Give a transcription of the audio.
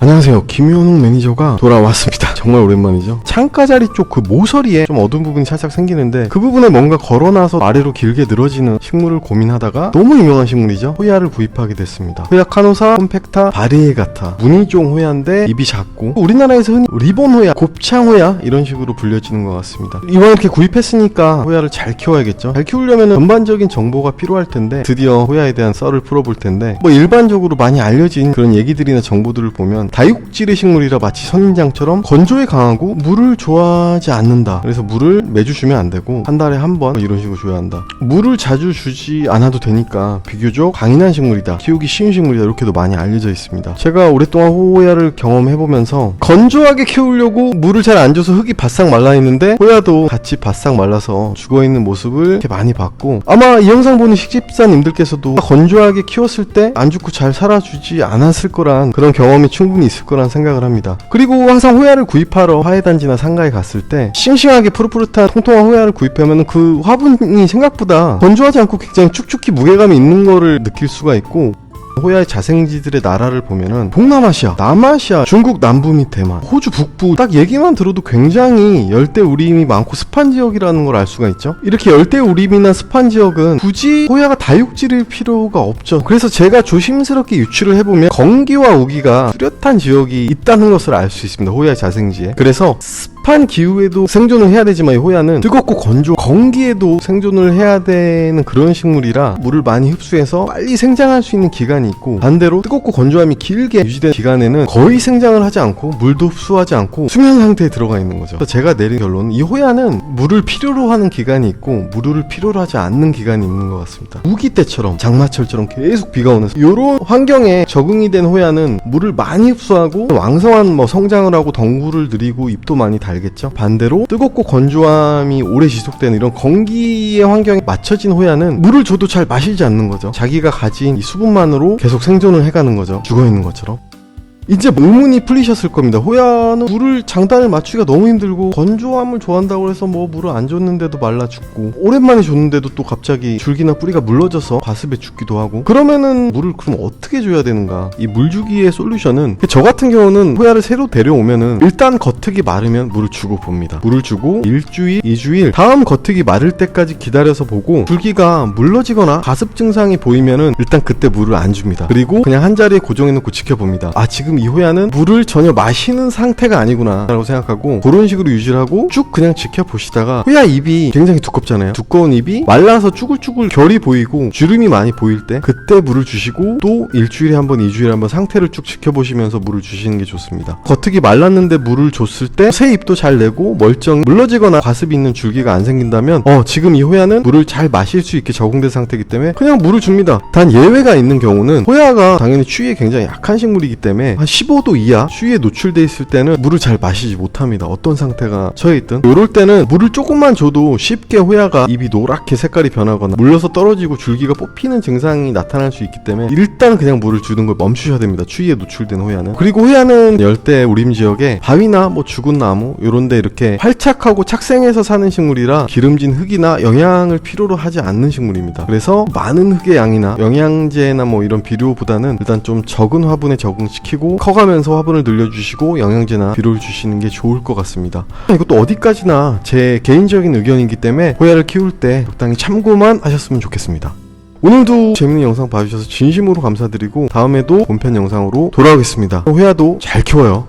안녕하세요, 김현웅 매니저가 돌아왔습니다. 정말 오랜만이죠. 창가 자리 쪽 그 모서리에 좀 어두운 부분이 살짝 생기는데 그 부분에 뭔가 걸어놔서 아래로 길게 늘어지는 식물을 고민하다가 너무 유명한 식물이죠. 호야를 구입하게 됐습니다. 호야 카노사 콤팩타 바리에가타. 무늬 종 호야인데 잎이 작고 우리나라에서 흔히 리본 호야, 곱창 호야 이런 식으로 불려지는 것 같습니다. 이번에 이렇게 구입했으니까 호야를 잘 키워야겠죠. 잘 키우려면 전반적인 정보가 필요할 텐데 드디어 호야에 대한 썰을 풀어볼 텐데 뭐 일반적으로 많이 알려진 그런 얘기들이나 정보들을 보면 다육질의 식물이라 마치 선인장처럼 건조에 강하고 물을 좋아하지 않는다. 그래서 물을 매주 주면 안 되고 한 달에 한 번 이런 식으로 줘야 한다. 물을 자주 주지 않아도 되니까 비교적 강인한 식물이다, 키우기 쉬운 식물이다, 이렇게도 많이 알려져 있습니다. 제가 오랫동안 호야를 경험해보면서 건조하게 키우려고 물을 잘 안 줘서 흙이 바싹 말라있는데 호야도 같이 바싹 말라서 죽어있는 모습을 이렇게 많이 봤고, 아마 이 영상 보는 식집사님들께서도 건조하게 키웠을 때 안 죽고 잘 살아주지 않았을 거란 그런 경험이 충분히 있을 거란 생각을 합니다. 그리고 항상 호야를 구입하러 화훼단지나 상가에 갔을 때 싱싱하게 푸릇푸릇한 통통한 호야를 구입하면 그 화분이 생각보다 건조하지 않고 굉장히 축축히 무게감이 있는 거를 느낄 수가 있고, 호야의 자생지들의 나라를 보면은 동남아시아, 남아시아, 중국 남부 및 대만, 호주 북부, 딱 얘기만 들어도 굉장히 열대우림이 많고 습한 지역이라는 걸 알 수가 있죠. 이렇게 열대우림이나 습한 지역은 굳이 호야가 다육질일 필요가 없죠. 그래서 제가 조심스럽게 유추를 해보면 건기와 우기가 뚜렷한 지역이 있다는 것을 알 수 있습니다, 호야의 자생지에. 그래서 습한 기후에도 생존을 해야 되지만 이 호야는 뜨겁고 건조, 건기에도 생존을 해야 되는 그런 식물이라 물을 많이 흡수해서 빨리 생장할 수 있는 기간이 있고, 반대로 뜨겁고 건조함이 길게 유지된 기간에는 거의 생장을 하지 않고 물도 흡수하지 않고 수면 상태에 들어가 있는 거죠. 그래서 제가 내린 결론은 이 호야는 물을 필요로 하는 기간이 있고 물을 필요로 하지 않는 기간이 있는 것 같습니다. 우기 때처럼 장마철처럼 계속 비가 오는 이런 환경에 적응이 된 호야는 물을 많이 흡수하고 왕성한 성장을 하고 덩굴을 들이고 잎도 많이 달겠죠. 반대로 뜨겁고 건조함이 오래 지속되는 이런 건기의 환경에 맞춰진 호야는 물을 줘도 잘 마시지 않는 거죠. 자기가 가진 이 수분만으로 계속 생존을 해가는 거죠, 죽어있는 것처럼. 이제 의문이 풀리셨을 겁니다. 호야는 물을 장단을 맞추기가 너무 힘들고 건조함을 좋아한다고 해서 물을 안 줬는데도 말라 죽고 오랜만에 줬는데도 또 갑자기 줄기나 뿌리가 물러져서 과습에 죽기도 하고, 그러면은 물을 그럼 어떻게 줘야 되는가? 이 물 주기의 솔루션은, 저 같은 경우는 호야를 새로 데려오면은 일단 겉흙이 마르면 물을 주고 봅니다. 물을 주고 일주일, 2주일 다음 겉흙이 마를 때까지 기다려서 보고 줄기가 물러지거나 가습 증상이 보이면은 일단 그때 물을 안 줍니다. 그리고 그냥 한 자리에 고정해 놓고 지켜봅니다. 아, 지금 이 호야는 물을 전혀 마시는 상태가 아니구나 라고 생각하고 그런 식으로 유지를 하고 쭉 그냥 지켜보시다가, 호야 잎이 굉장히 두껍잖아요. 두꺼운 잎이 말라서 쭈글쭈글 결이 보이고 주름이 많이 보일 때 그때 물을 주시고, 또 일주일에 한 번, 2주일에 한 번 상태를 쭉 지켜보시면서 물을 주시는 게 좋습니다. 겉흙이 말랐는데 물을 줬을 때 새 잎도 잘 내고 멀쩡 물러지거나 과습이 있는 줄기가 안 생긴다면 지금 이 호야는 물을 잘 마실 수 있게 적응된 상태이기 때문에 그냥 물을 줍니다. 단 예외가 있는 경우는, 호야가 당연히 추위에 굉장히 약한 식물이기 때문에 한 15도 이하 추위에 노출돼 있을 때는 물을 잘 마시지 못합니다. 어떤 상태가 처해 있든. 이럴 때는 물을 조금만 줘도 쉽게 호야가 잎이 노랗게 색깔이 변하거나 물러서 떨어지고 줄기가 뽑히는 증상이 나타날 수 있기 때문에 일단 그냥 물을 주는 걸 멈추셔야 됩니다, 추위에 노출된 호야는. 그리고 호야는 열대 우림 지역에 바위나 죽은 나무 이런데 이렇게 활착하고 착생해서 사는 식물이라 기름진 흙이나 영양을 필요로 하지 않는 식물입니다. 그래서 많은 흙의 양이나 영양제나 이런 비료보다는 일단 좀 적은 화분에 적응시키고 커가면서 화분을 늘려주시고 영양제나 비료를 주시는 게 좋을 것 같습니다. 이것도 어디까지나 제 개인적인 의견이기 때문에 호야를 키울 때 적당히 참고만 하셨으면 좋겠습니다. 오늘도 재밌는 영상 봐주셔서 진심으로 감사드리고 다음에도 본편 영상으로 돌아오겠습니다. 호야도 잘 키워요.